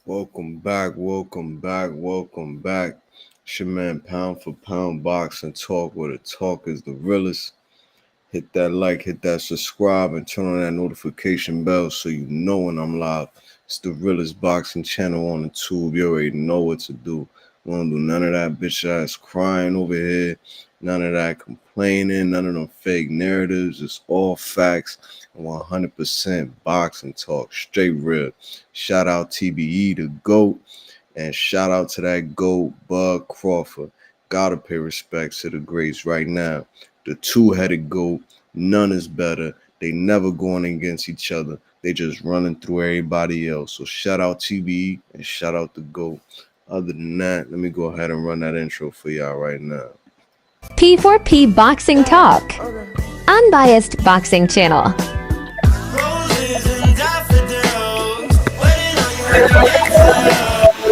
Welcome back, welcome back, welcome back. It's your man Pound for Pound Boxing Talk, where the talk is the realest. Hit that like, hit that subscribe, and turn on that notification bell so you know when I'm live. It's the realest boxing channel on the tube. You already know what to do. We don't do none of that bitch ass crying over here. None of that complaining. None of them fake narratives. It's all facts and 100% boxing talk. Straight real. Shout out TBE, the GOAT. And shout out to that GOAT, Bud Crawford. Gotta pay respects to the greats right now. The two-headed GOAT, none is better. They never going against each other. They just running through everybody else. So shout out TBE and shout out the GOAT. Other than that, let me go ahead and run that intro for y'all right now. P4P Boxing Talk. Unbiased boxing channel.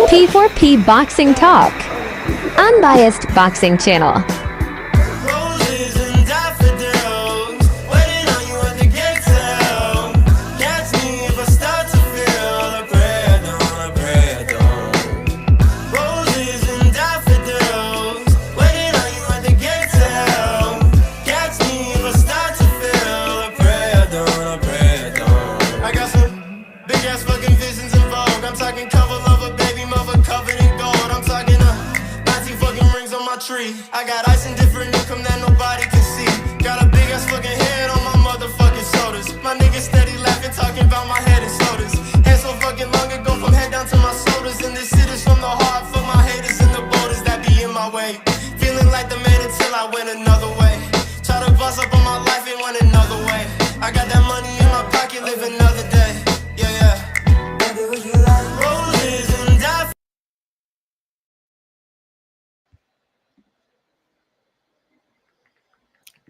P4P Boxing Talk. Unbiased boxing channel. I got ice and different income that nobody can see. Got a big ass fucking head on my motherfucking shoulders. My niggas steady laughing, talking about my head and shoulders. And so fucking long ago, from head down to my shoulders. And this shit is from the heart for my haters and the boulders that be in my way. Feeling like the man until I went another way. Try to bust up on my life and went another way. I got that money in my pocket, live another day. Yeah, yeah. Baby, would you like roses and die?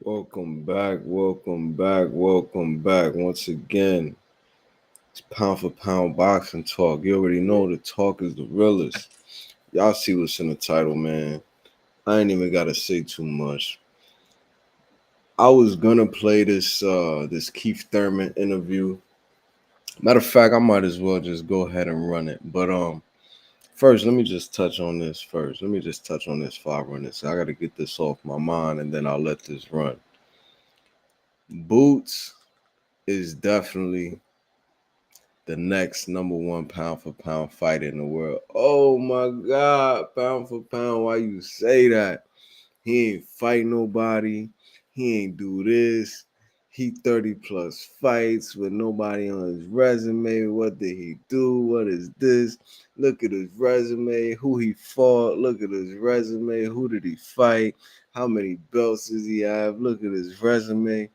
Welcome back, welcome back, welcome back. Once again, it's Pound for Pound Boxing Talk. You already know the talk is the realest. Y'all see what's in the title, man. I ain't even gotta say too much. I was gonna play this Keith Thurman interview. Matter of fact, I might as well just go ahead and run it. But first, let me just touch on this first. Let me just touch on this before I run this. I gotta get this off my mind and then I'll let this run. Boots is definitely the next number one pound for pound fighter in the world. Oh my God, pound for pound, why you say that? He ain't fight nobody. He ain't do this. He 30 plus fights with nobody on his resume. What did he do? What is this? Look at his resume. Who he fought. Look at his resume. Who did he fight? How many belts does he have? Look at his resume.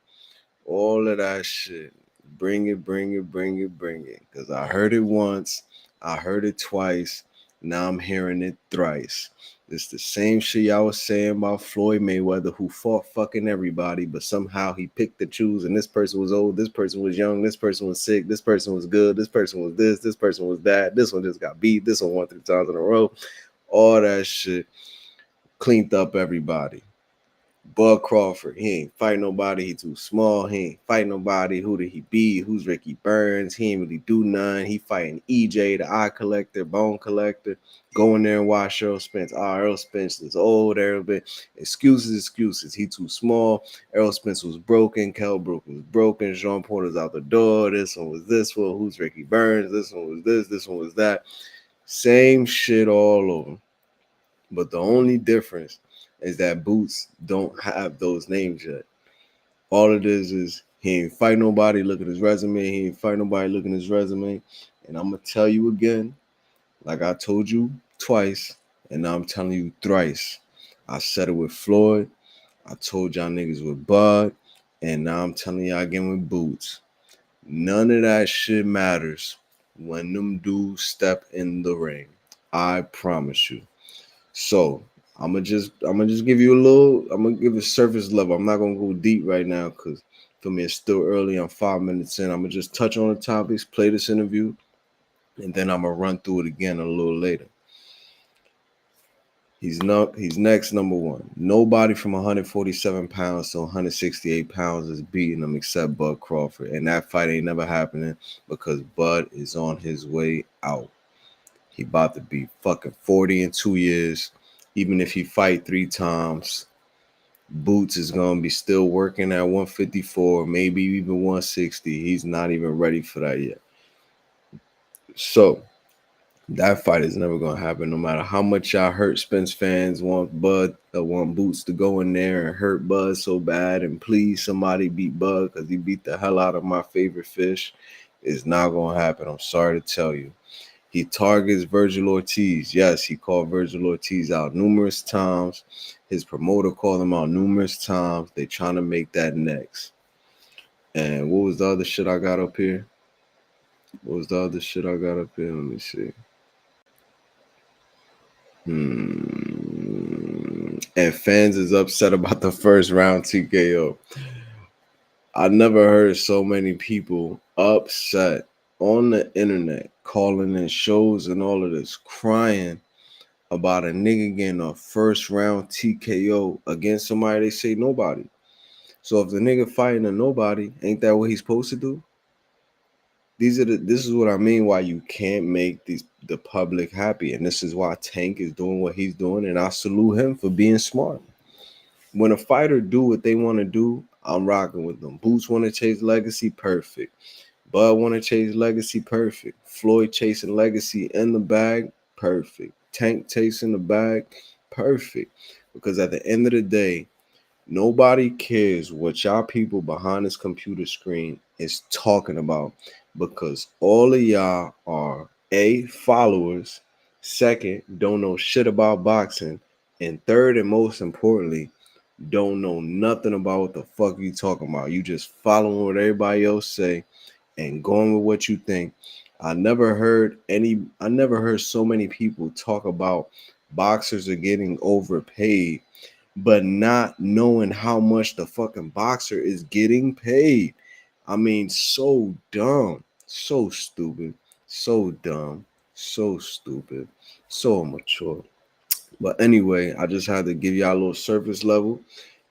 All of that shit. Bring it, bring it, bring it, bring it. Because I heard it once. I heard it twice. Now I'm hearing it thrice. It's the same shit y'all was saying about Floyd Mayweather, who fought fucking everybody, but somehow he picked the choose, and this person was old, this person was young, this person was sick, this person was good, this person was this person was that, this one just got beat, this one won 3 times in a row. All that shit cleaned up everybody. Bud Crawford, he ain't fight nobody. He too small. He ain't fight nobody. Who did he beat? Who's Ricky Burns? He ain't really do none. He fighting EJ, the eye collector, bone collector. Go in there and watch Errol Spence. Errol Spence is old. Excuses. He too small. Errol Spence was broken. Kell Brook was broken. Sean Porter's out the door. This one was this one. Who's Ricky Burns? This one was this. This one was that. Same shit all over. But the only difference is that Boots don't have those names yet. All it is he ain't fight nobody. Look at his resume. He ain't fight nobody. Look at his resume. And I'm going to tell you again, like I told you twice, and now I'm telling you thrice. I said it with Floyd. I told y'all niggas with Bud. And now I'm telling y'all again with Boots. None of that shit matters when them dudes step in the ring. I promise you. So I'm gonna just give you a little. I'm gonna give it surface level. I'm not gonna go deep right now because for me it's still early. I'm 5 minutes in. I'm gonna just touch on the topics, play this interview, and then I'm gonna run through it again a little later. He's next number one. Nobody from 147 pounds to 168 pounds is beating him except Bud Crawford, and that fight ain't never happening because Bud is on his way out. He about to be fucking 40 in 2 years. Even if he fight 3 times, Boots is gonna be still working at 154, maybe even 160. He's not even ready for that yet. So that fight is never gonna happen, no matter how much y'all hurt Spence fans want want Boots to go in there and hurt Bud so bad, and please somebody beat Bud because he beat the hell out of my favorite fish. It's not gonna happen. I'm sorry to tell you. He targets Vergil Ortiz. Yes, he called Vergil Ortiz out numerous times. His promoter called him out numerous times. They trying to make that next. And what was the other shit I got up here? Let me see. And fans is upset about the first round TKO. I never heard so many people upset on the internet, calling in shows and all of this, crying about a nigga getting a first round TKO against somebody they say nobody. So if the nigga fighting a nobody, ain't that what he's supposed to do? This is what I mean why you can't make the public happy. And this is why Tank is doing what he's doing. And I salute him for being smart. When a fighter do what they want to do, I'm rocking with them. Boots want to chase legacy, perfect. Bud want to chase legacy, perfect. Floyd chasing legacy in the bag, perfect. Tank chasing the bag, perfect. Because at the end of the day, nobody cares what y'all people behind this computer screen is talking about, because all of y'all are A, followers, second, don't know shit about boxing, and third and most importantly, don't know nothing about what the fuck you talking about. You just following what everybody else say and going with what you think. I never heard so many people talk about boxers are getting overpaid, but not knowing how much the fucking boxer is getting paid. I mean, so dumb, so stupid, so dumb, so stupid, so immature. But anyway, I just had to give y'all a little surface level.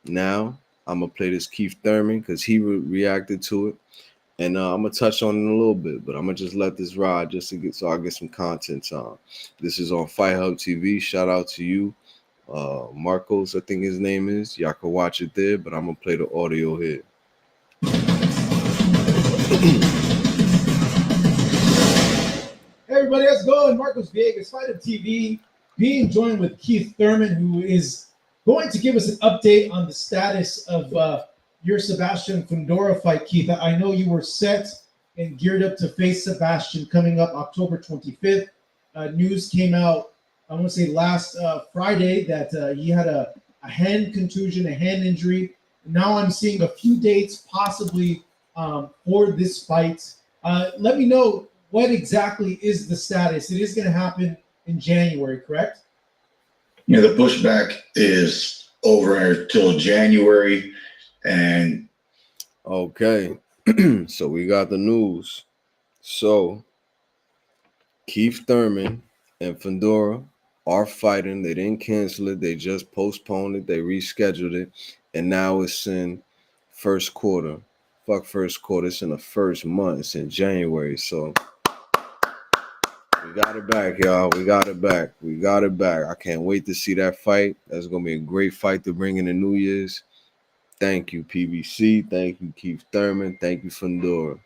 Now, I'm going to play this Keith Thurman because he reacted to it. And I'm going to touch on it in a little bit, but I'm going to just let this ride just to so I get some content on. This is on Fight Hub TV. Shout out to you. Marcos, I think his name is. Y'all can watch it there, but I'm going to play the audio here. Hey everybody, how's it going? Marcos Vegas, Fight Hub TV, being joined with Keith Thurman, who is going to give us an update on the status of your Sebastian Fundora fight, Keith. I know you were set and geared up to face Sebastian coming up October 25th. News came out, I want to say last Friday, that he had a hand contusion, a hand injury. Now I'm seeing a few dates possibly for this fight. Let me know what exactly is the status. It is going to happen in January, correct? Yeah, the pushback is over until January. And okay, so we got the news. So Keith Thurman and Fundora are fighting. They didn't cancel it. They just postponed it. They rescheduled it. And now it's in first quarter. Fuck first quarter. It's in the first month. It's in January. So we got it back, y'all. We got it back. I can't wait to see that fight. That's going to be a great fight to bring in the New Year's. Thank you, PBC. Thank you, Keith Thurman. Thank you, Fundora.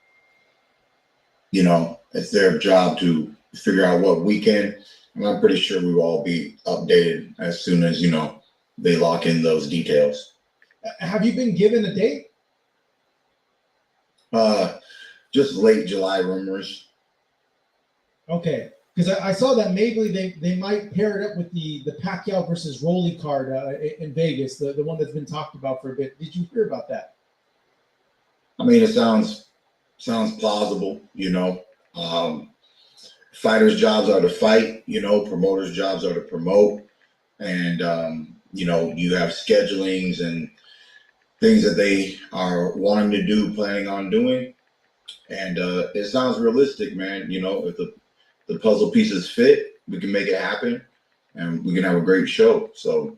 You know, it's their job to figure out what weekend. And I'm pretty sure we will all be updated as soon as, they lock in those details. Have you been given a date? Just late July rumors. Okay, because I saw that maybe they might pair it up with the Pacquiao versus Rolly card in Vegas, the one that's been talked about for a bit. Did you hear about that? I mean, it sounds plausible. Fighters' jobs are to fight. Promoters' jobs are to promote, and you have schedulings and things that they are wanting to do, planning on doing, and it sounds realistic, man. If the puzzle pieces fit, we can make it happen, and we can have a great show. So,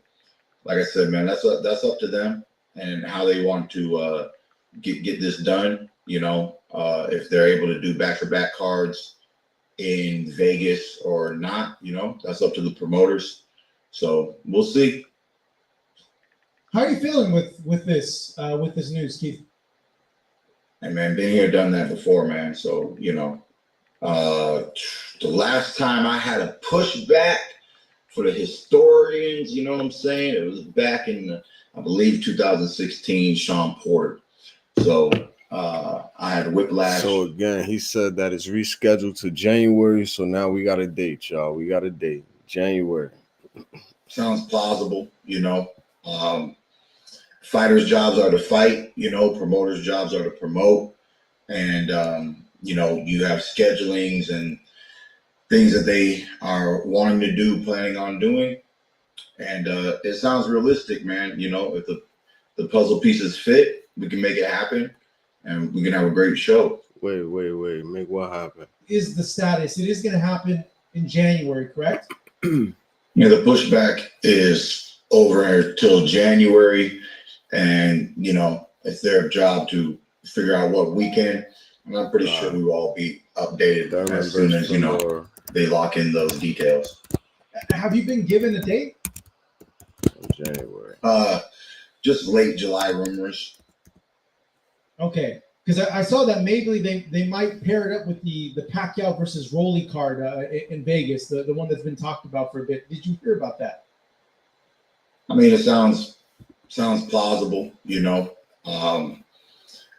like I said, man, that's up to them and how they want to get this done. If they're able to do back-to-back cards, in Vegas or not. That's up to the promoters. So we'll see. How are you feeling with this news, Keith? And man, been here, done that before, man. So the last time I had a pushback for the historians, you know what I'm saying? It was back in, I believe, 2016, Sean Porter. So I had whiplash. So again, he said that it's rescheduled to January. So now we got a date, y'all. We got a date, January. Sounds plausible, Fighters' jobs are to fight, promoters' jobs are to promote. And, you have schedulings and things that they are wanting to do, planning on doing. And it sounds realistic, man. If the puzzle pieces fit, we can make it happen and we can have a great show. Wait. Make what happen? Is the status? It is going to happen in January, correct? The pushback is over till January. And, it's their job to figure out what weekend. And I'm pretty sure we will all be updated as soon as, they lock in those details. Have you been given a date? January. Just late July rumors. Okay, because I saw that maybe they might pair it up with the Pacquiao versus Rolly card in Vegas, the one that's been talked about for a bit. Did you hear about that? I mean, it sounds plausible.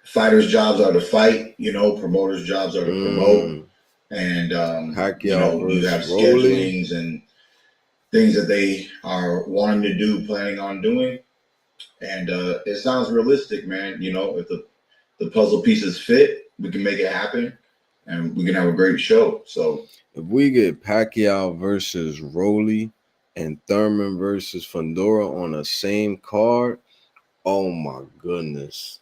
Fighters' jobs are to fight. Promoters' jobs are to promote. And Pacquiao you have schedulings and things that they are wanting to do, planning on doing. And it sounds realistic, man. If the puzzle pieces fit, we can make it happen and we can have a great show. So if we get Pacquiao versus Rolly and Thurman versus Fundora on the same card, oh my goodness.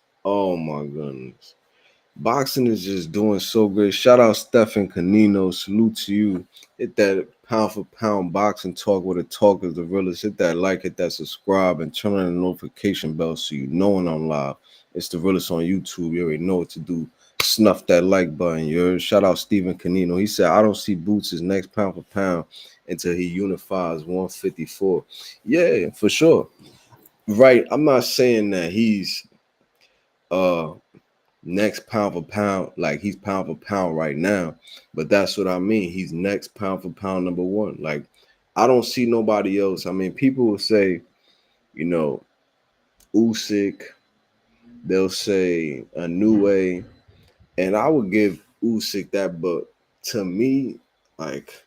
Boxing is just doing so great. Shout out Stephen Canino. Salute to you. Hit that pound for pound boxing talk where the talk is the realest. Hit that like, hit that subscribe, and turn on the notification bell so you know when I'm live. It's the realest on YouTube. You already know what to do. Snuff that like button. You heard? Shout out Stephen Canino. He said, I don't see Boots' next pound for pound until he unifies 154. Yeah, for sure. Right. I'm not saying that he's next pound for pound, like he's pound for pound right now, but that's what I mean. He's next pound for pound number one. Like, I don't see nobody else. I mean, people will say, Usyk, they'll say a new way, and I would give Usyk that, but to me, like,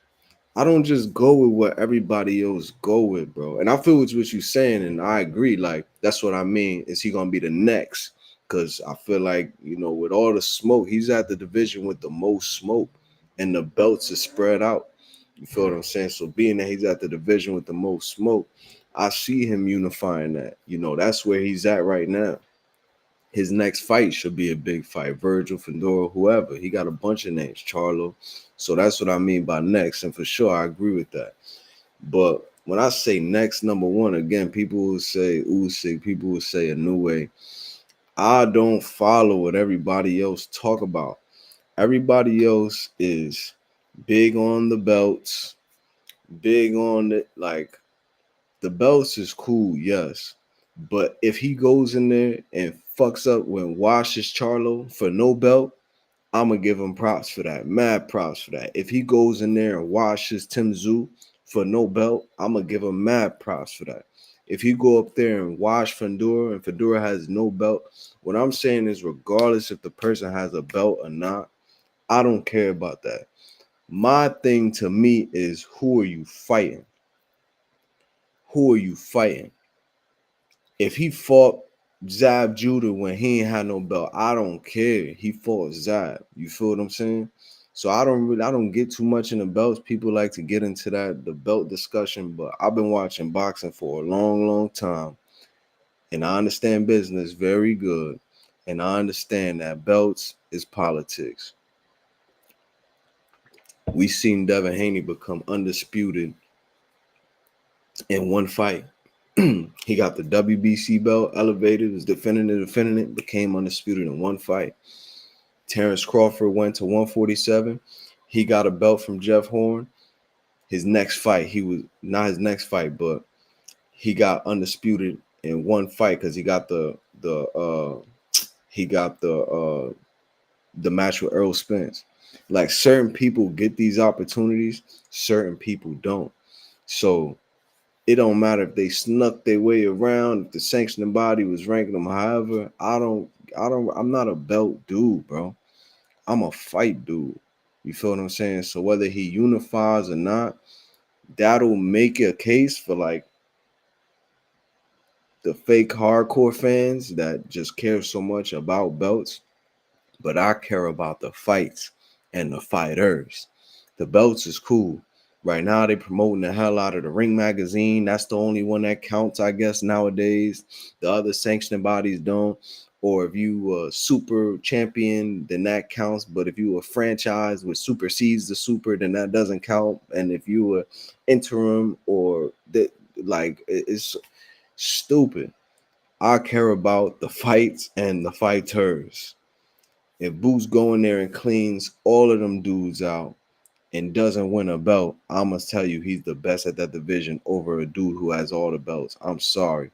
I don't just go with what everybody else go with, bro. And I feel it's what you're saying, and I agree. Like, that's what I mean. Is he gonna be the next? Because I feel like, with all the smoke, he's at the division with the most smoke, and the belts are spread out. You feel what I'm saying? So being that he's at the division with the most smoke, I see him unifying that. That's where he's at right now. His next fight should be a big fight. Vergil, Fundora, whoever. He got a bunch of names, Charlo. So that's what I mean by next. And for sure, I agree with that. But when I say next number one, again, people will say Usyk, people will say a new way. I don't follow what everybody else talk about. Everybody else is big on the belts, big on it. Like, the belts is cool, yes. But if he goes in there and fucks up when washes Charlo for no belt, I'm going to give him props for that. Mad props for that. If he goes in there and washes Tim Tszyu for no belt, I'm going to give him mad props for that. If he go up there and wash Fundora and Fundora has no belt, what I'm saying is regardless if the person has a belt or not, I don't care about that. My thing to me is, who are you fighting? Who are you fighting? If he fought Zab Judah when he ain't had no belt, I don't care. He fought Zab. You feel what I'm saying? So I don't get too much in the belts. People like to get into the belt discussion, but I've been watching boxing for a long, long time. And I understand business very good. And I understand that belts is politics. We seen Devin Haney become undisputed in one fight. He got the WBC belt, elevated, was defending it, became undisputed in one fight. Terrence Crawford went to 147. He got a belt from Jeff Horn. His next fight, he was not his next fight, but he got undisputed in one fight because he got the match with Earl Spence. Like certain people get these opportunities, certain people don't. So it don't matter if they snuck their way around, if the sanctioning body was ranking them. However, I'm not a belt dude, bro. I'm a fight dude. You feel what I'm saying? So whether he unifies or not, that'll make a case for like the fake hardcore fans that just care so much about belts. But I care about the fights and the fighters. The belts is cool. Right now, they promoting the hell out of the Ring magazine. That's the only one that counts, I guess, nowadays. The other sanctioning bodies don't. Or if you a super champion, then that counts. But if you a franchise which supersedes the super, then that doesn't count. And if you a interim or that, like, it's stupid. I care about the fights and the fighters. If Boots go in there and cleans all of them dudes out and doesn't win a belt, I must tell you he's the best at that division over a dude who has all the belts. I'm sorry.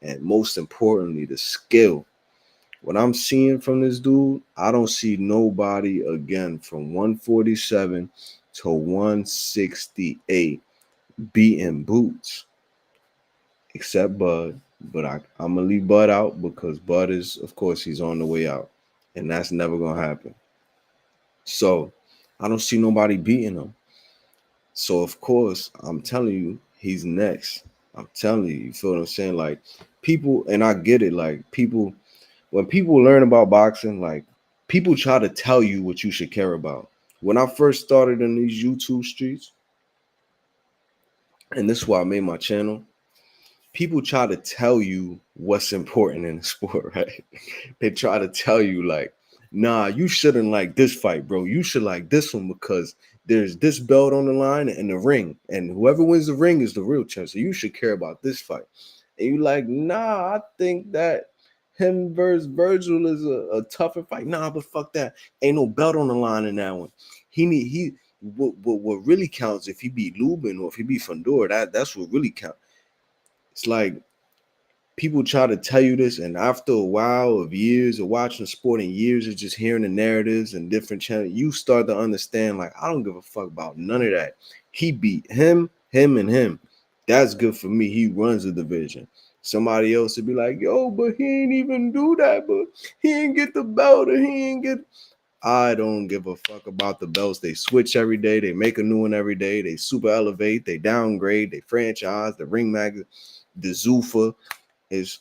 And most importantly, the skill. What I'm seeing from this dude, I don't see nobody again from 147 to 168 beating Boots except Bud. But I'm going to leave Bud out because Bud is, of course, he's on the way out. And that's never going to happen. So I don't see nobody beating him. So, of course, I'm telling you, he's next. I'm telling you, you feel what I'm saying? Like, people, and I get it, like, people, when people learn about boxing, like, people try to tell you what you should care about. When I first started in these YouTube streets, and this is why I made my channel, people try to tell you what's important in the sport, right? They try to tell you, like, nah, you shouldn't like this fight, bro. You should like this one because there's this belt on the line and the ring. And whoever wins the ring is the real champ. So you should care about this fight. And you like, nah, I think that him versus Vergil is a tougher fight. Nah, but fuck that. Ain't no belt on the line in that one. What really counts if he beat Lubin or if he beat Fandor, that's what really counts. It's like people try to tell you this, and after a while of years of watching sport and years of just hearing the narratives and different channels, you start to understand, like, I don't give a fuck about none of that. He beat him, and him. That's good for me. He runs the division. Somebody else would be like, yo, but he ain't even do that, but he ain't get the belt, or he ain't get. I don't give a fuck about the belts. They switch every day. They make a new one every day. They super elevate. They downgrade. They franchise. The ring magazine, the Zuffa. It's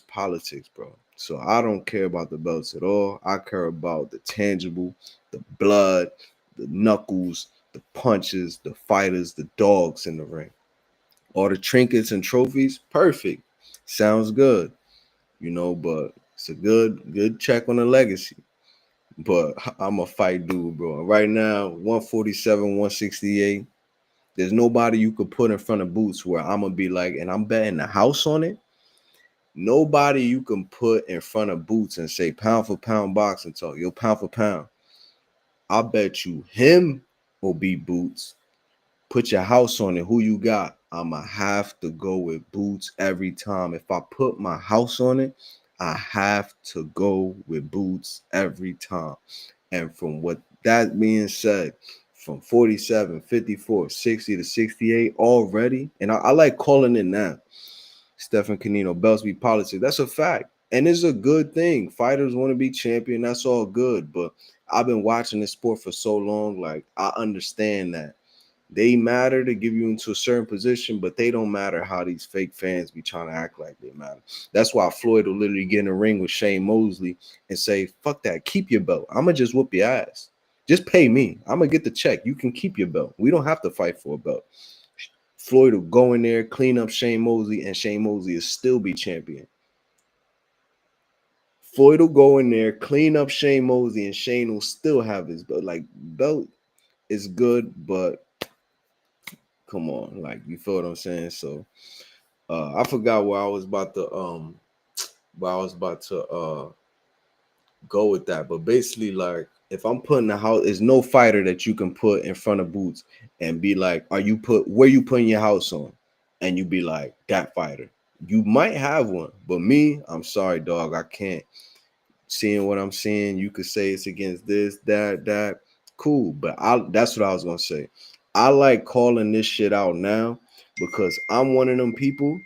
politics, bro. So I don't care about the belts at all. I care about the tangible, the blood, the knuckles, the punches, the fighters, the dogs in the ring. All the trinkets and trophies, perfect. Sounds good, but it's a good check on the legacy. But I'm a fight dude, bro. Right now, 147, 168. There's nobody you could put in front of Boots where I'm gonna be like, and I'm betting the house on it. Nobody you can put in front of Boots and say pound for pound boxing talk. Yo, pound for pound. I bet you him will beat Boots. Put your house on it. Who you got? I'ma have to go with Boots every time. If I put my house on it, I have to go with Boots every time. And from what that being said, from 47, 54, 60 to 68 already, and I like calling it now. Stephen Canino, belts be politics. That's a fact. And it's a good thing. Fighters want to be champion. That's all good. But I've been watching this sport for so long. Like, I understand that they matter to give you into a certain position, but they don't matter how these fake fans be trying to act like they matter. That's why Floyd will literally get in a ring with Shane Mosley and say, fuck that, keep your belt. I'm going to just whoop your ass. Just pay me. I'm going to get the check. You can keep your belt. We don't have to fight for a belt. Floyd will go in there, clean up Shane Mosley, and Shane Mosley will still be champion. Floyd will go in there, clean up Shane Mosley, and Shane will still have his belt. Like, belt is good, but come on, like, you feel what I'm saying? So I forgot what I was about to go with that. But basically, like, if I'm putting the house, there's no fighter that you can put in front of Boots and be like, where you putting your house on? And you be like, that fighter. You might have one, but me, I'm sorry, dog. I can't. Seeing what I'm seeing, you could say it's against this, that. Cool. But that's what I was gonna say. I like calling this shit out now because I'm one of them people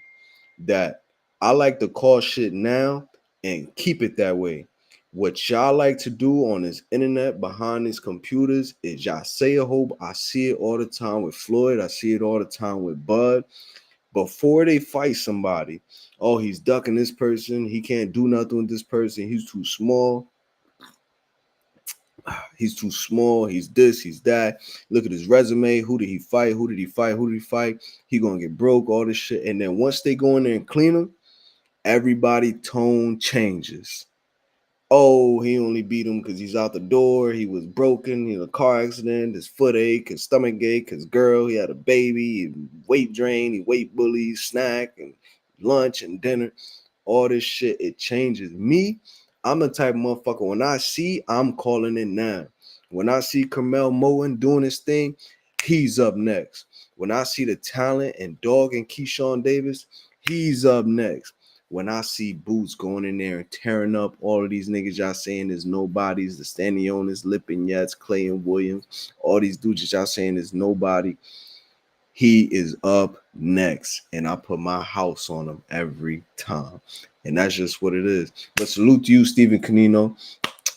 that I like to call shit now and keep it that way. What y'all like to do on this internet behind these computers is y'all say a whole. I see it all the time with Floyd. I see it all the time with Bud. Before they fight somebody, oh, he's ducking this person. He can't do nothing with this person. He's too small. He's too small. He's this. He's that. Look at his resume. Who did he fight? Who did he fight? Who did he fight? He gonna get broke. All this shit. And then once they go in there and clean him, everybody tone changes. Oh, he only beat him because he's out the door. He was broken. He had a car accident. His foot ache. His stomach ache. His girl. He had a baby. He weight drain. He weight bullied. Snack and lunch and dinner. All this shit. It changes me. I'm the type of motherfucker. When I see, I'm calling it now. When I see Carmel Moen doing his thing, he's up next. When I see the talent and Dog and Keyshawn Davis, he's up next. When I see Boots going in there and tearing up all of these niggas y'all saying there's nobodies, the Stanionis, Lippin Yates, Clay and Williams, all these dudes y'all saying there's nobody, he is up next. And I put my house on him every time. And that's just what it is. But salute to you, Stephen Canino.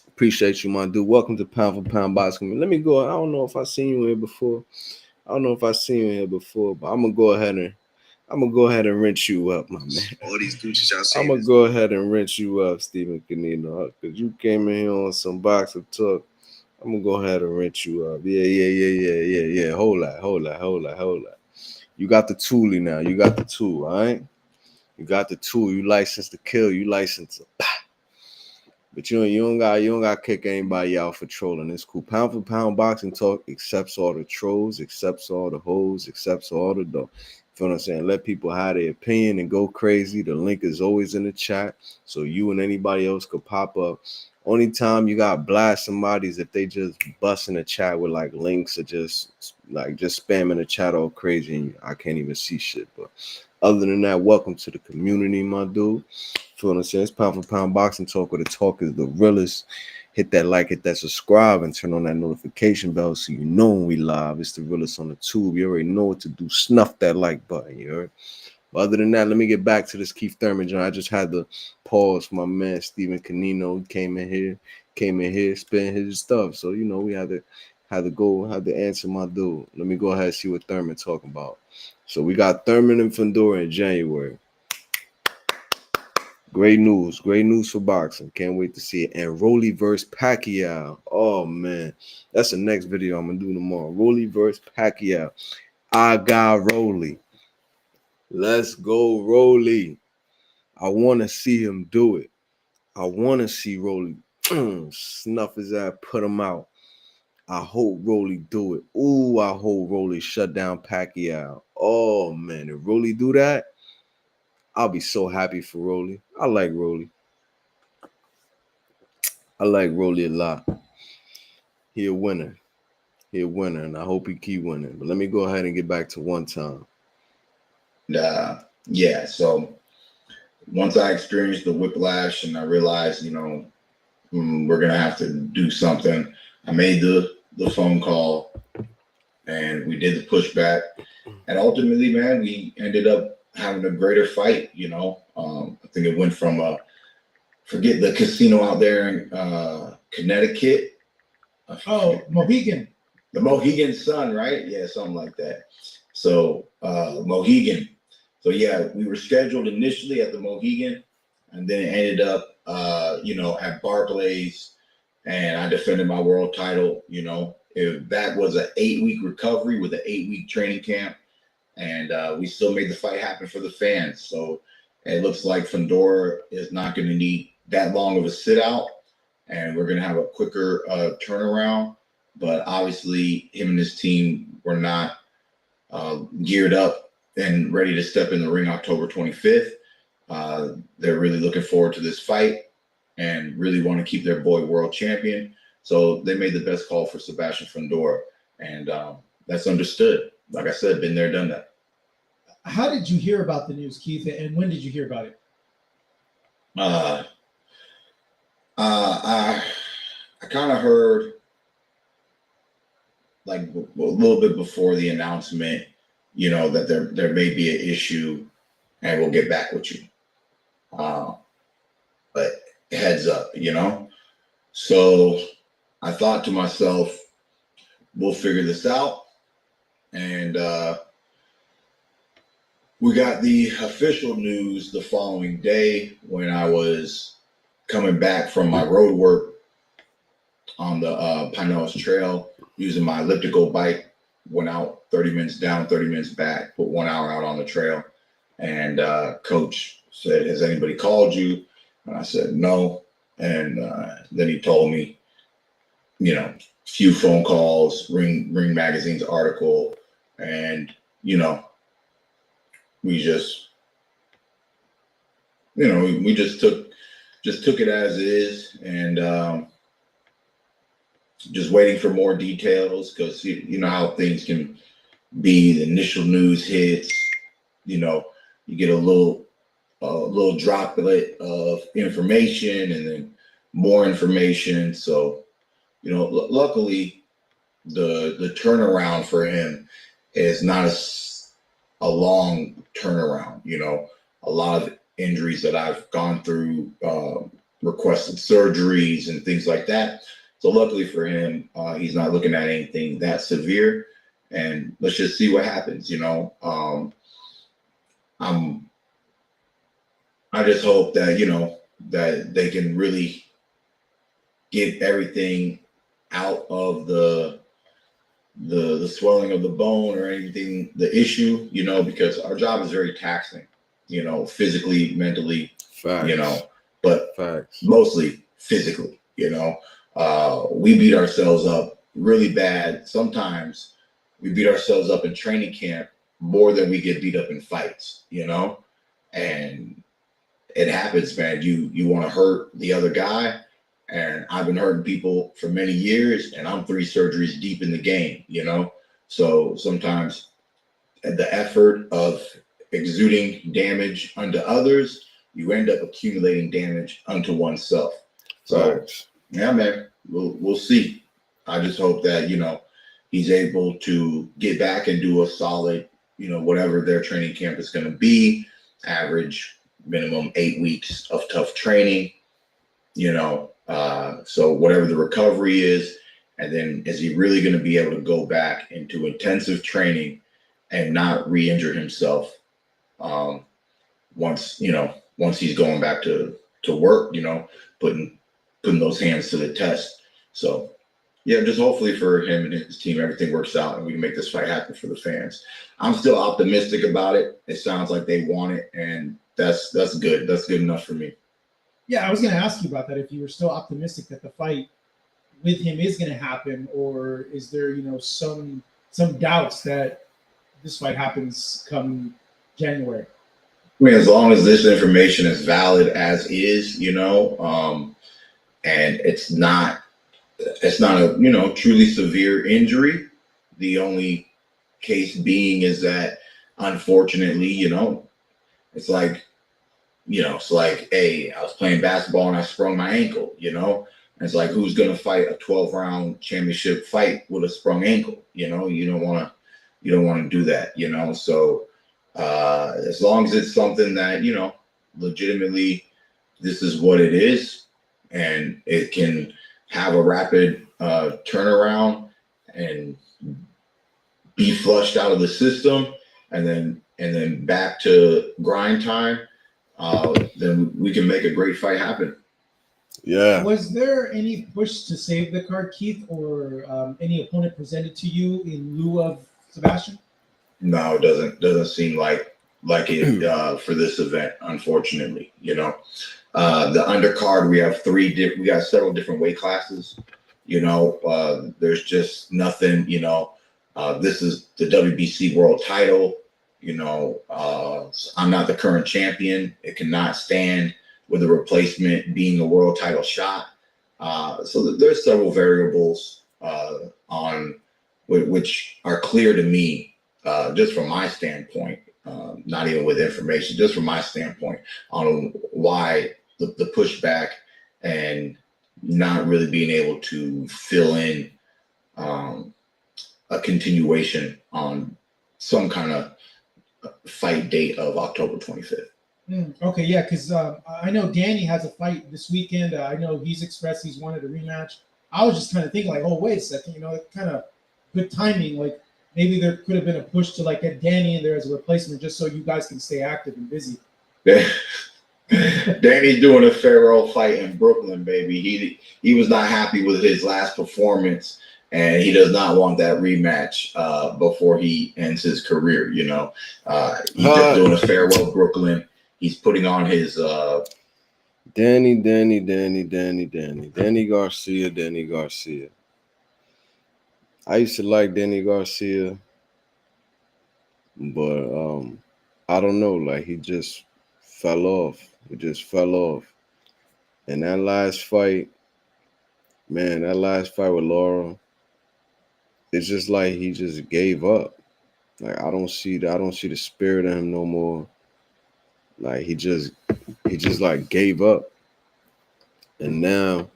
Appreciate you, my dude. Welcome to Pound for Pound Boxing. Let me go. I don't know if I've seen you here before. But I'm gonna go ahead and rinse you up, my man. All these dudes y'all I'm saying. gonna go ahead and rinse you up, Stephen Canino, because you came in here on some boxing talk. I'm gonna go ahead and rinse you up. Yeah. Hold that. You got the toolie now. You got the tool, all right? You got the tool. You licensed to kill. You licensed to but you don't got to kick anybody out for trolling. It's cool. Pound for pound boxing talk accepts all the trolls, accepts all the hoes, accepts all the dough. You feel what I'm saying? Let people have their opinion and go crazy. The link is always in the chat, so you and anybody else could pop up. Only time you got to blast somebody is if they just bust in the chat with like links or just spamming the chat all crazy and I can't even see shit. But other than that, welcome to the community, my dude. Feel what I'm saying? It's Pound for Pound Boxing Talk, where the talk is the realest. Hit that like, hit that subscribe, and turn on that notification bell so you know when we live. It's the realest on the tube. You already know what to do. Snuff that like button, you heard? But other than that, let me get back to this Keith Thurman, John. I just had to pause for my man Stephen Canino. Came in here, spitting his stuff. So, you know, we had to answer my dude. Let me go ahead and see what Thurman talking about. So we got Thurman and Fundora in January. Great news for boxing. Can't wait to see it. And Rolly versus Pacquiao. Oh man, that's the next video I'm gonna do tomorrow. Rolly versus Pacquiao. I got Rolly. Let's go, Rolly. I want to see him do it. I want to see Rolly snuff his ass, put him out. I hope Rolly do it. Ooh, I hope Rolly shut down Pacquiao. Oh man, if Rolly do that, I'll be so happy for Rolly. I like Rolly. I like Rolly a lot. He a winner. And I hope he keep winning. But let me go ahead and get back to one time. Yeah, so once I experienced the whiplash and I realized, we're going to have to do something, I made the phone call and we did the pushback. And ultimately, man, we ended up having a greater fight, I think it went from, forget the casino out there in Connecticut. Mohegan. The Mohegan Sun, right? Yeah, something like that. So Mohegan. So yeah, we were scheduled initially at the Mohegan, and then it ended up, at Barclays, and I defended my world title. If that was an 8-week recovery with an 8-week training camp, and we still made the fight happen for the fans. So it looks like Fundora is not going to need that long of a sit out, and we're going to have a quicker turnaround. But obviously, him and his team were not geared up and ready to step in the ring October 25th. They're really looking forward to this fight. and really want to keep their boy world champion. So they made the best call for Sebastian Fundora, and that's understood. Like I said, been there, done that. How did you hear about the news, Keith, and when did you hear about it? I kind of heard like a little bit before the announcement, you know, that there may be an issue, and we'll get back with you. But heads up, you know. So I thought to myself, we'll figure this out, and we got the official news the following day when I was coming back from my road work on the Pinellas Trail using my elliptical bike. Went out 30 minutes down, 30 minutes back, put 1 hour out on the trail. And coach said, has anybody called you? And I said, no. And then he told me, you know, few phone calls, Ring Magazine's article, and, you know, we just, you know, we just took it as is, and just waiting for more details, because you know how things can be. The initial news hits, you know, you get a little droplet of information, and then more information. So, you know, luckily the turnaround for him is not a long turnaround. You know, a lot of injuries that I've gone through, requested surgeries and things like that. So luckily for him, he's not looking at anything that severe, and let's just see what happens. You know, I just hope that, you know, that they can really get everything out of the swelling of the bone or anything, the issue, you know, because our job is very taxing, you know, physically, mentally, Facts. You know, but Facts. mostly physically, you know. We beat ourselves up really bad. Sometimes we beat ourselves up in training camp more than we get beat up in fights, you know, and it happens, man. You want to hurt the other guy, and I've been hurting people for many years, and I'm 3 surgeries deep in the game, you know. So sometimes the effort of exuding damage unto others, you end up accumulating damage unto oneself. So Facts. yeah, man, we'll see. I just hope that, you know, he's able to get back and do a solid, you know, whatever their training camp is going to be, average minimum 8 weeks of tough training, you know, so whatever the recovery is, and then is he really going to be able to go back into intensive training and not re-injure himself once he's going back to work, you know, putting those hands to the test. So yeah, just hopefully for him and his team, everything works out and we can make this fight happen for the fans. I'm still optimistic about it. It sounds like they want it, and that's good. That's good enough for me. Yeah, I was going to ask you about that. If you were still optimistic that the fight with him is going to happen, or is there, you know, some doubts that this fight happens come January? I mean, as long as this information is valid as is, you know, and it's not a, you know, truly severe injury. The only case being is that, unfortunately, you know, it's like, hey, I was playing basketball and I sprung my ankle, you know. And it's like, who's going to fight a 12-round championship fight with a sprung ankle? You know, you don't want to do that, you know. So as long as it's something that, you know, legitimately this is what it is, and it can have a rapid turnaround and be flushed out of the system, and then back to grind time, then we can make a great fight happen. Yeah. Was there any push to save the card, Keith, or any opponent presented to you in lieu of Sebastian? No, it doesn't seem like it for this event, unfortunately. You know, the undercard, we got several different weight classes. You know, there's just nothing. You know, this is the WBC world title. You know, I'm not the current champion. It cannot stand with the replacement being a world title shot. So there's several variables on which are clear to me, just from my standpoint, not even with information, just from my standpoint on why the pushback and not really being able to fill in a continuation on some kind of fight date of October 25th. Okay, yeah, because I know Danny has a fight this weekend. I know he's expressed he's wanted a rematch. I was just kind of thinking, like, oh, wait a second, kind of good timing. Like, maybe there could have been a push to, like, get Danny in there as a replacement just so you guys can stay active and busy. Danny's doing a Pharaoh fight in Brooklyn, baby. He was not happy with his last performance, and he does not want that rematch before he ends his career. He's just doing a farewell Brooklyn. He's putting on his Danny Garcia. I used to like Danny Garcia, but I don't know, like he just fell off. And that last fight with Laura, it's just like he just gave up. Like I don't see the spirit in him no more. Like he just like gave up. And now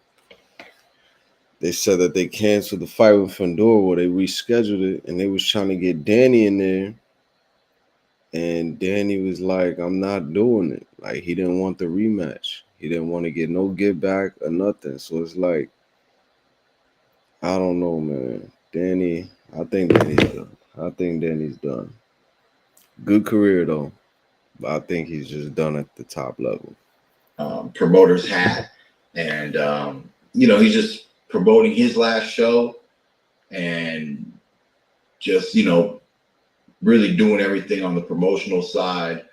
they said that they canceled the fight with Fandora, they rescheduled it, and they was trying to get Danny in there. And Danny was like, I'm not doing it. Like he didn't want the rematch. He didn't want to get no get back or nothing. So it's like, I don't know, man. I think Danny's done. Good career though. But I think he's just done at the top level. Promoter's hat. And, he's just promoting his last show and just, really doing everything on the promotional side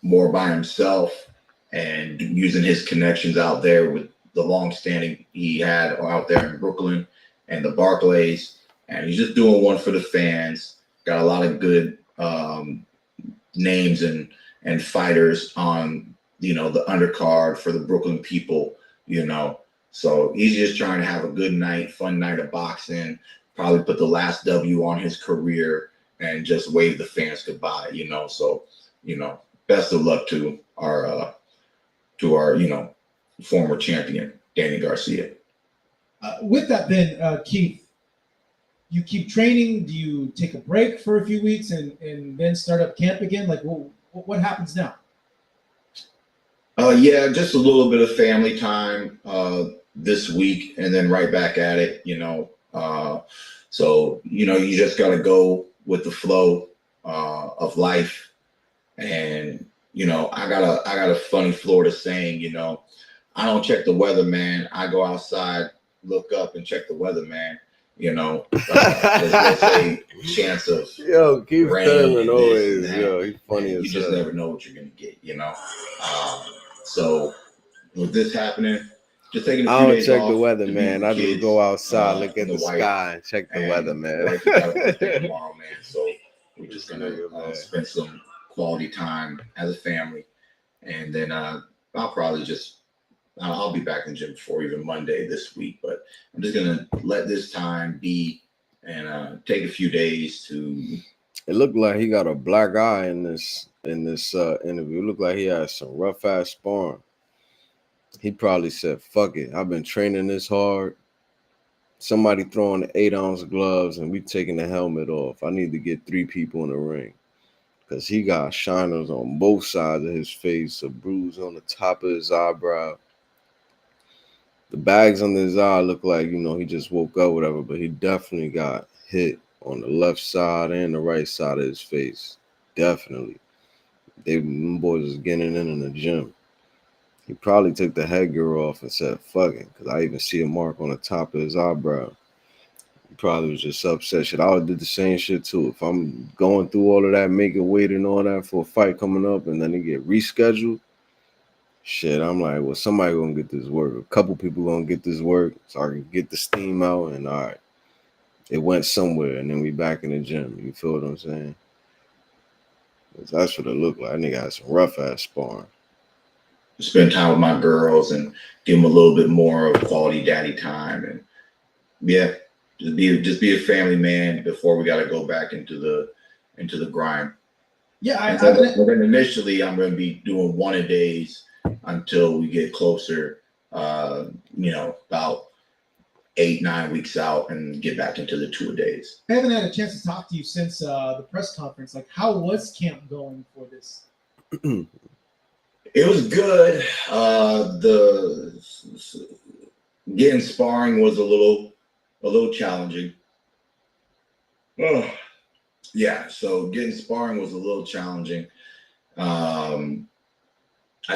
more by himself and using his connections out there with the long-standing he had out there in Brooklyn and the Barclays. And he's just doing one for the fans. Got a lot of good names and fighters on, the undercard for the Brooklyn people, So he's just trying to have a good night, fun night of boxing, probably put the last W on his career and just wave the fans goodbye, So, best of luck to our former champion, Danny Garcia. With that, then, Keith, you keep training? Do you take a break for a few weeks and then start up camp again? Like, what happens now? Yeah, just a little bit of family time this week, and then right back at it. So you just got to go with the flow of life, and I got a funny Florida saying. I don't check the weather, man. I go outside, look up, and check the weather, man. There's a chance of Keith rain Thurman always, he's funny as you just never know what you're gonna get, So with this happening, just taking a few days off. I don't check the weather, man. I just go outside, look at the sky, and check the weather, man. Wife got a birthday tomorrow, man. So we're just gonna spend some quality time as a family, and then I'll be back in the gym before even Monday this week, but I'm just gonna let this time be and take a few days to. It looked like he got a black eye in this interview. It looked like he had some rough ass sparring. He probably said, "Fuck it, I've been training this hard. Somebody throwing the 8-ounce gloves and we taking the helmet off. I need to get 3 people in the ring." Because he got shiners on both sides of his face, a bruise on the top of his eyebrow. The bags under his eye look like, he just woke up, whatever, but he definitely got hit on the left side and the right side of his face. Definitely. Them boys was getting in the gym. He probably took the headgear off and said, fuck it, because I even see a mark on the top of his eyebrow. He probably was just upset. Shit, I would do the same shit too. If I'm going through all of that, making weight and all that for a fight coming up, and then it get rescheduled, shit, I'm like, well, somebody gonna get this work. A couple people gonna get this work, so I can get the steam out, and all right, it went somewhere, and then we back in the gym. You feel what I'm saying? That's what it looked like. That nigga had some rough ass sparring. spend time with my girls and give them a little bit more of quality daddy time. And yeah, just be a family man before we got to go back into the grind. Yeah, And then initially, I'm going to be doing 1-a-days until we get closer. About 8-9 weeks out, and get back into the 2-a-days. I haven't had a chance to talk to you since the press conference. Like, how was camp going for this? It was good. The getting sparring was a little challenging. Oh, yeah. So getting sparring was a little challenging. I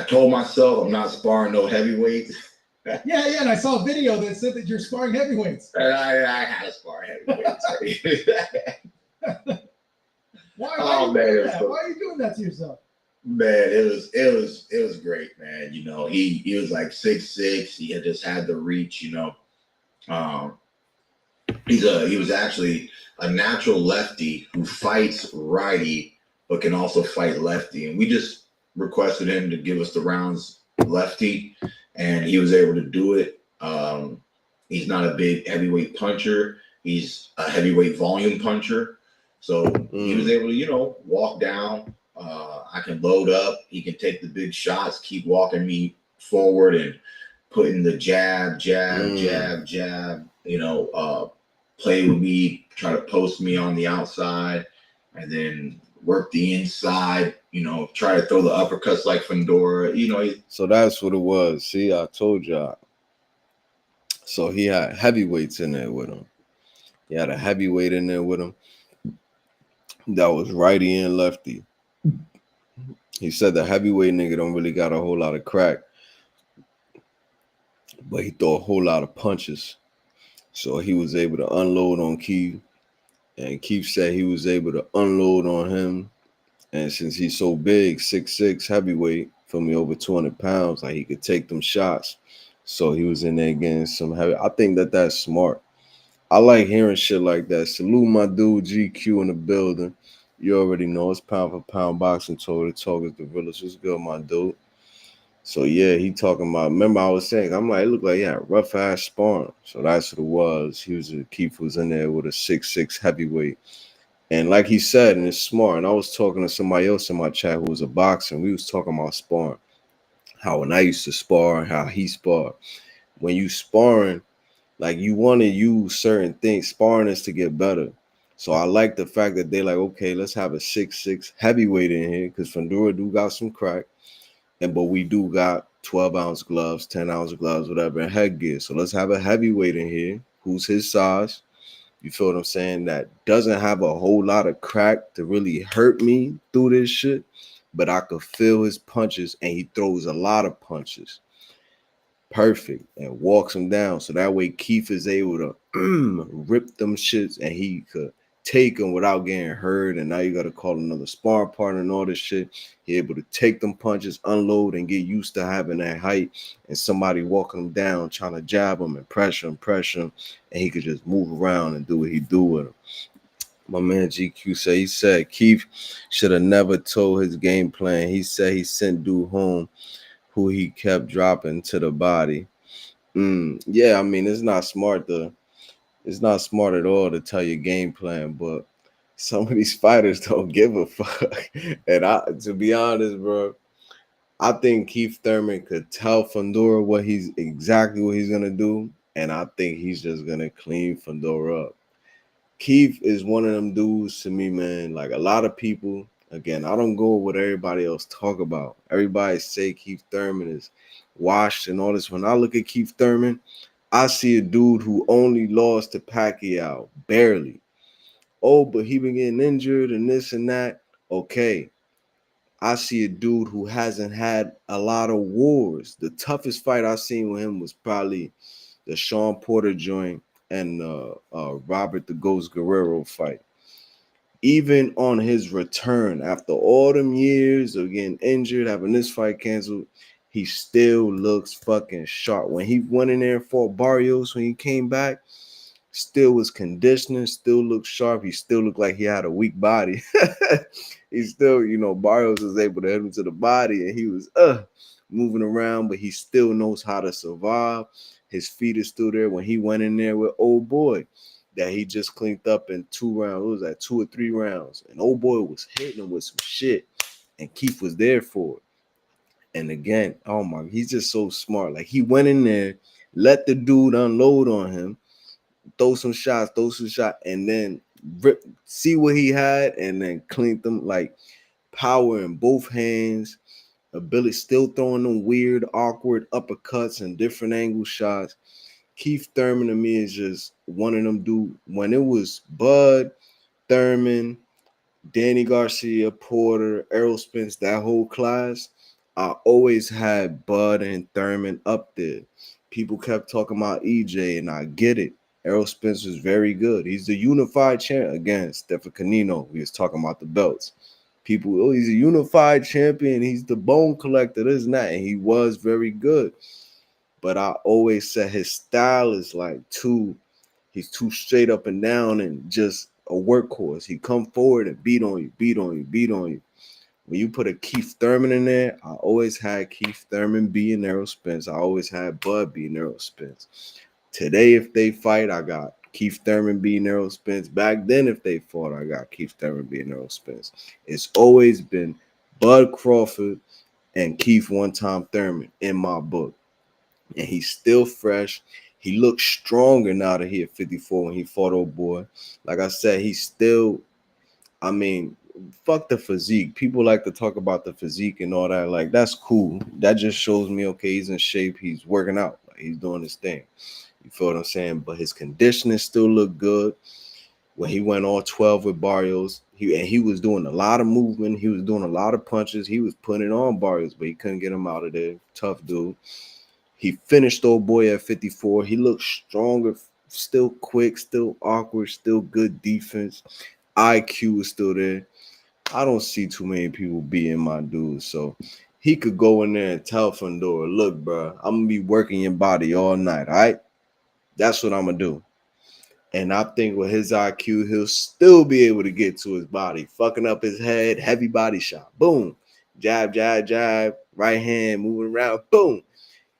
told myself I'm not sparring no heavyweights. Yeah, and I saw a video that said that you're sparring heavyweights. And I had to spar heavyweights. Why Oh, are you man, doing that? Why are you doing that to yourself? Man, it was great, man. He was like 6'6". He had just had the reach. He was actually a natural lefty who fights righty but can also fight lefty, and we just requested him to give us the rounds lefty, and he was able to do it. He's not a big heavyweight puncher. He's a heavyweight volume puncher. So he was able to, walk down. I can load up. He can take the big shots, keep walking me forward and putting the jab, play with me, try to post me on the outside, and then work the inside, try to throw the uppercuts like Fundora, So that's what it was. See, I told y'all. So he had heavyweights in there with him. He had a heavyweight in there with him that was righty and lefty. He said the heavyweight nigga don't really got a whole lot of crack, but he threw a whole lot of punches. So he was able to unload on Keith, and Keith said he was able to unload on him. And since he's so big, 6'6", heavyweight, for me over 200 pounds, like he could take them shots. So he was in there getting some heavy. I think that's smart. I like hearing shit like that. Salute my dude GQ in the building. You already know it's pound for pound boxing total. Talk is the realest. What's good, my dude? So yeah, he talking about. Remember, I was saying, I'm like, it looked like he had rough ass sparring. So that's what it was. Keith was in there with a 6'6" heavyweight, and like he said, and it's smart. And I was talking to somebody else in my chat who was a boxer. And we was talking about sparring. How when I used to spar and how he sparred. When you sparring, like you want to use certain things. Sparring is to get better. So I like the fact that they like, okay, let's have a 6'6" heavyweight in here because Fundora do got some crack, but we do got 12-ounce gloves, 10-ounce gloves, whatever, and headgear. So let's have a heavyweight in here who's his size. You feel what I'm saying? That doesn't have a whole lot of crack to really hurt me through this shit, but I could feel his punches, and he throws a lot of punches. Perfect. And walks him down. So that way Keith is able to rip them shits, and he could take them without getting hurt. And now you got to call another sparring partner and all this shit. He able to take them punches, unload, and get used to having that height and somebody walking him down, trying to jab him and pressure him, and he could just move around and do what he do with him. My man GQ said, he said Keith should have never told his game plan. He said he sent dude home who he kept dropping to the body. Yeah, I mean, it's not smart at all to tell your game plan, but some of these fighters don't give a fuck. And to be honest, bro, I think Keith Thurman could tell Fundora exactly what he's gonna do, and I think he's just gonna clean Fundora up. Keith is one of them dudes to me, man. Like a lot of people, again, I don't go with what everybody else talk about. Everybody say Keith Thurman is washed and all this. When I look at Keith Thurman, I see a dude who only lost to Pacquiao, barely. Oh, but he been getting injured and this and that. Okay. I see a dude who hasn't had a lot of wars. The toughest fight I seen with him was probably the Sean Porter joint and Robert the Ghost Guerrero fight. Even on his return, after all them years of getting injured, having this fight canceled, he still looks fucking sharp. When he went in there and fought Barrios, when he came back, still was conditioning, still looked sharp. He still looked like he had a weak body. he still, Barrios was able to hit him to the body, and he was moving around, but he still knows how to survive. His feet are still there. When he went in there with old boy, that he just cleaned up in 2 rounds. It was like 2 or 3 rounds, and old boy was hitting him with some shit, and Keith was there for it. And again, oh my, he's just so smart. Like, he went in there, let the dude unload on him, throw some shots, and then see what he had, and then cleaned them, like power in both hands, ability, still throwing them weird, awkward uppercuts and different angle shots. Keith Thurman to me is just one of them dude. When it was Bud, Thurman, Danny Garcia, Porter, Errol Spence, that whole class, I always had Bud and Thurman up there. People kept talking about EJ, and I get it. Errol Spence was very good. He's the unified champ. Again, Stefan Canino, we was talking about the belts. People, oh, he's a unified champion. He's the bone collector, this and that. And he was very good. But I always said his style is like he's too straight up and down and just a workhorse. He come forward and beat on you. When you put a Keith Thurman in there, I always had Keith Thurman beating Errol Spence. I always had Bud beating Errol Spence. Today, if they fight, I got Keith Thurman beating Errol Spence. Back then, if they fought, I got Keith Thurman beating Errol Spence. It's always been Bud Crawford and Keith one-time Thurman in my book. And he's still fresh. He looks stronger now that he at 54 when he fought old boy. Like I said, he's still, fuck the physique. People like to talk about the physique and all that. Like, that's cool. That just shows me, okay, he's in shape. He's working out. Like, he's doing his thing. You feel what I'm saying? But his conditioning still looked good. When he went all 12 with Barrios, he was doing a lot of movement. He was doing a lot of punches. He was putting it on Barrios, but he couldn't get him out of there. Tough dude. He finished old boy at 54. He looked stronger, still quick, still awkward, still good defense. IQ is still there. I don't see too many people beating my dude. So he could go in there and tell Fundora, look, bro, I'm going to be working your body all night, all right? That's what I'm going to do. And I think with his IQ, he'll still be able to get to his body, fucking up his head, heavy body shot. Boom. Jab, jab, jab, right hand, moving around. Boom.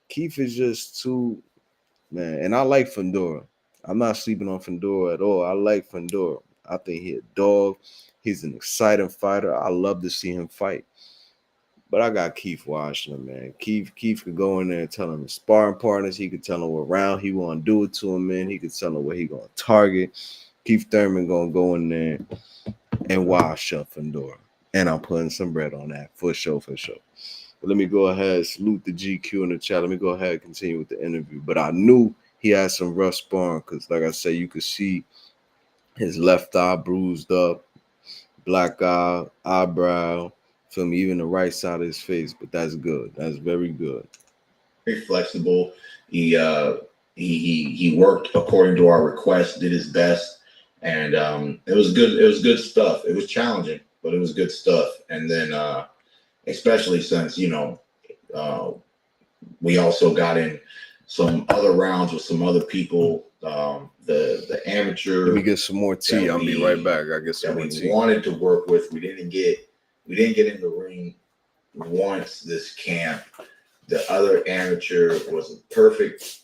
Keith is just too, man. And I like Fundora. I'm not sleeping on Fundora at all. I like Fundora. I think he's a dog. He's an exciting fighter. I love to see him fight. But I got Keith watching him, man. Keith could go in there and tell him his sparring partners. He could tell him what round he want to do it to him, man. He could tell him what he going to target. Keith Thurman going to go in there and wild shut Fundora. And I'm putting some bread on that for sure. But let me go ahead, salute the GQ in the chat. Let me go ahead and continue with the interview. But I knew he had some rough sparring because, like I said, you could see his left eye bruised up, black eye, eyebrow, feel me, even the right side of his face. But that's good. That's very good. Very flexible. He worked according to our request, did his best, and it was good. It was good stuff. It was challenging, but it was good stuff. And then, especially since we also got in some other rounds with some other people. The amateur. Let me get some more tea. I'll be right back. I get some more tea. We wanted to work with. We didn't get in the ring once this camp. The other amateur was a perfect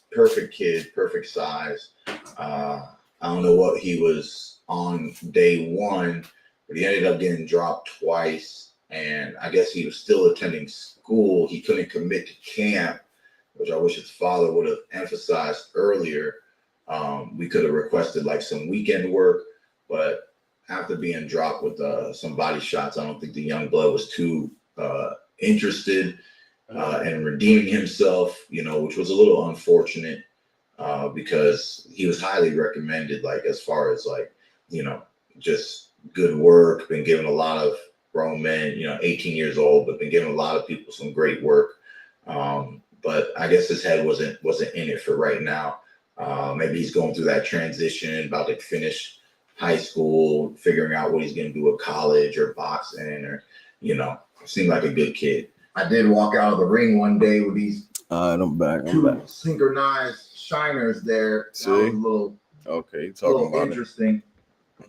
kid, perfect size. I don't know what he was on day one, but he ended up getting dropped twice. And I guess he was still attending school. He couldn't commit to camp, which I wish his father would have emphasized earlier. We could have requested like some weekend work, but after being dropped with some body shots, I don't think the young blood was too interested in redeeming himself, which was a little unfortunate because he was highly recommended, like as far as like, just good work, been given a lot of grown men, 18 years old, but been giving a lot of people some great work. But I guess his head wasn't in it for right now. Maybe he's going through that transition, about to finish high school, figuring out what he's going to do at college or boxing, or seemed like a good kid. I did walk out of the ring one day with these I'm back. two synchronized shiners there. See? That was a little talking about interesting.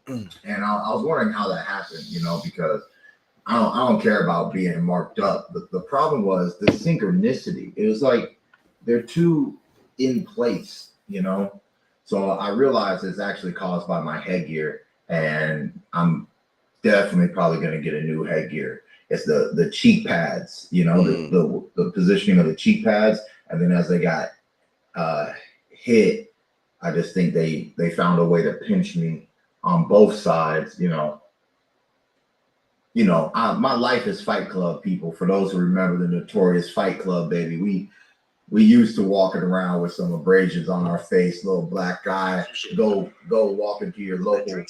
And I was wondering how that happened, because I don't care about being marked up. The problem was the synchronicity. It was like they're too in place, you know. So I realized it's actually caused by my headgear, and I'm definitely probably going to get a new headgear. It's the cheek pads, you know, the positioning of the cheek pads, and then as they got hit, I just think they found a way to pinch me on both sides, you know. My life is Fight Club, people. For those who remember the notorious Fight Club, baby, we used to walking around with some abrasions on our face, little black guy, go walk into your local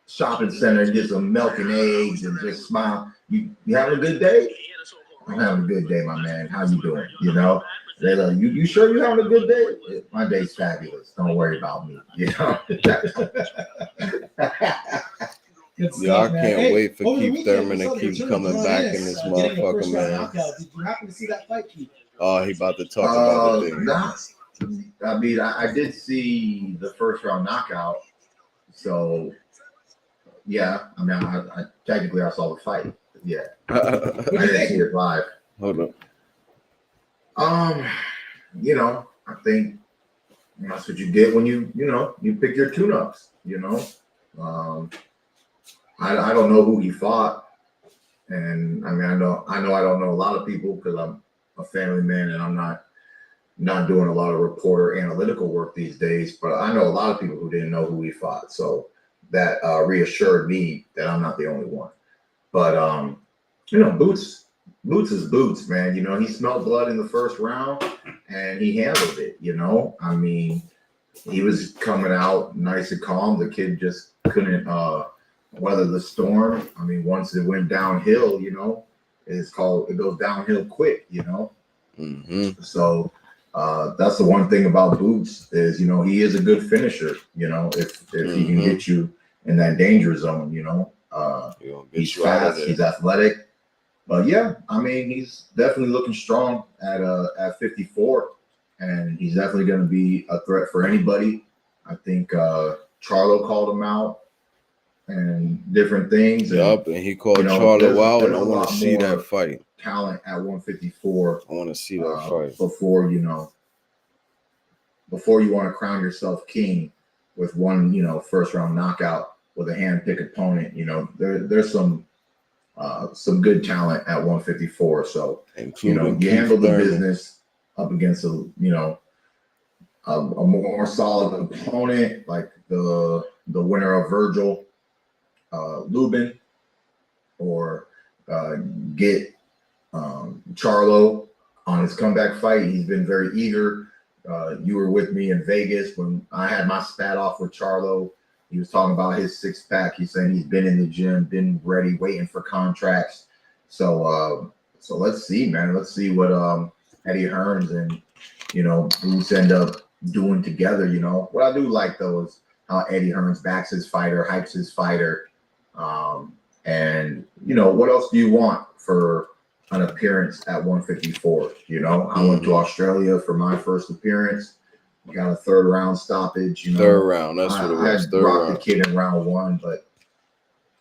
shopping center and get some milk and eggs and just smile. You having a good day? I'm having a good day, my man. How you doing? You know? They like, you sure you having a good day? My day's fabulous. Don't worry about me. You know? Yeah, I can't wait for Keith Thurman to keep coming back in this motherfucker, man. Did you happen to see that fight, Keith? Oh, he about to talk about the thing. Nah. I mean, I did see the first round knockout. So, yeah. I mean, I technically I saw the fight. Yeah. I didn't see it live. Hold up. You know, I think that's what you get when you pick your tune-ups, you know. I don't know who he fought, and I mean I know I don't know a lot of people because I'm a family man and I'm not doing a lot of reporter analytical work these days. But I know a lot of people who didn't know who he fought, so that reassured me that I'm not the only one. But Boots is Boots, man. You know, he smelled blood in the first round and he handled it. You know, I mean, he was coming out nice and calm. The kid just couldn't weather the storm. I mean, once it went downhill, you know, it goes downhill quick, you know. Mm-hmm. So that's the one thing about Boots is, you know, he is a good finisher. You know, if he can get you in that danger zone, you know, he's fast, he's athletic. But yeah, I mean, he's definitely looking strong at 54, and he's definitely going to be a threat for anybody. I think Charlo called him out and different things. Yup, and he called Charlo out, and I want to see that fight. Talent at 154. I want to see that fight before you want to crown yourself king with one, you know, first round knockout with a hand-picked opponent. You know, there's some good talent at 154. So you handle the business up against a more solid opponent like the winner of Vergil, Lubin, or get Charlo on his comeback fight. He's been very eager. You were with me in Vegas when I had my spat off with Charlo. He was talking about his six-pack. He's saying he's been in the gym, been ready, waiting for contracts. So let's see, man. Let's see what Eddie Hearns and, you know, Bruce end up doing together. You know, what I do like, though, is how Eddie Hearns backs his fighter, hypes his fighter. And, you know, what else do you want for an appearance at 154? You know, I went to Australia for my first appearance. Got a third round stoppage. You know, third round. That's what it was. I rocked the kid in round one, but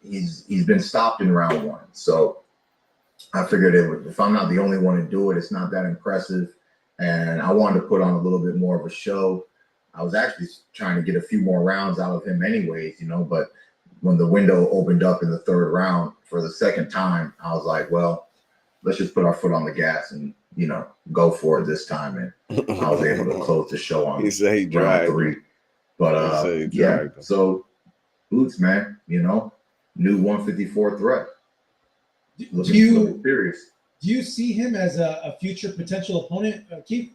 he's been stopped in round one. So I figured if I'm not the only one to do it, it's not that impressive. And I wanted to put on a little bit more of a show. I was actually trying to get a few more rounds out of him anyways, you know, but when the window opened up in the third round for the second time, I was like, well, let's just put our foot on the gas and, you know, go for it this time. And I was able to close the show on round 3. But yeah, so Boots, man, you know, new 154 threat. Do you see him as a future potential opponent, Keith?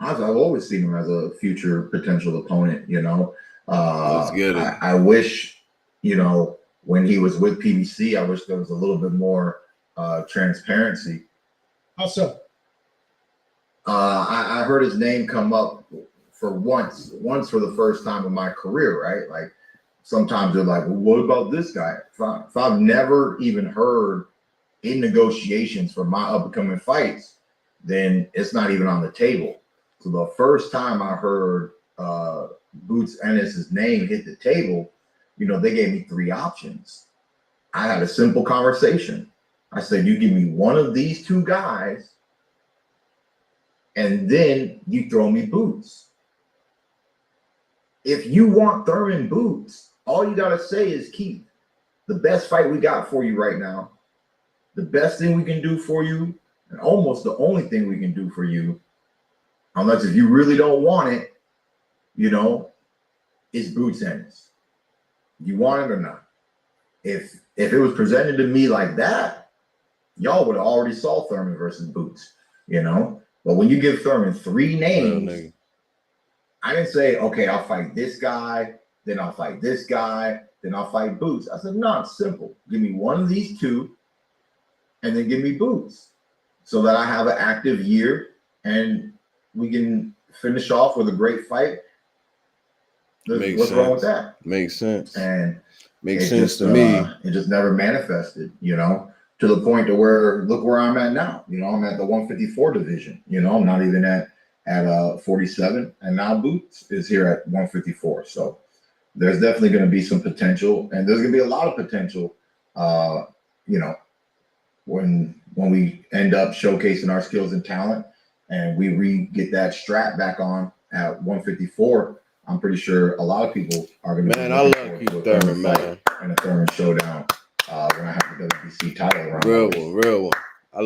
I've always seen him as a future potential opponent, you know. Let's get it. I wish, you know, when he was with PBC, I wish there was a little bit more transparency. How so? I heard his name come up for once for the first time in my career, right? Like sometimes they're like, well, what about this guy? If I've never even heard in negotiations for my upcoming fights, then it's not even on the table. So the first time I heard Boots Ennis's name hit the table, you know, they gave me 3 options. I had a simple conversation. I said, you give me one of these two guys, and then you throw me Boots. If you want Thurman Boots, all you got to say is, Keith, the best fight we got for you right now, the best thing we can do for you, and almost the only thing we can do for you, unless if you really don't want it, you know, is Boots Ennis. You want it or not? If it was presented to me like that, y'all would have already saw Thurman versus Boots, you know? But when you give Thurman 3 names, I didn't say, okay, I'll fight this guy, then I'll fight this guy, then I'll fight Boots. I said, no, it's simple. Give me one of these two, and then give me Boots, so that I have an active year and we can finish off with a great fight. What's wrong with that? Makes sense. And makes sense to me. It just never manifested, you know, to the point to where, look where I'm at now. You know, I'm at the 154 division. You know, I'm not even at 47, and now Boots is here at 154. So there's definitely going to be some potential, and there's going to be a lot of potential, you know, when we end up showcasing our skills and talent, and we get that strap back on at 154. I'm pretty sure a lot of people are going to be. Man, I love you, Thurman, man. And a Thurman showdown when I have the WBC title around. Real one.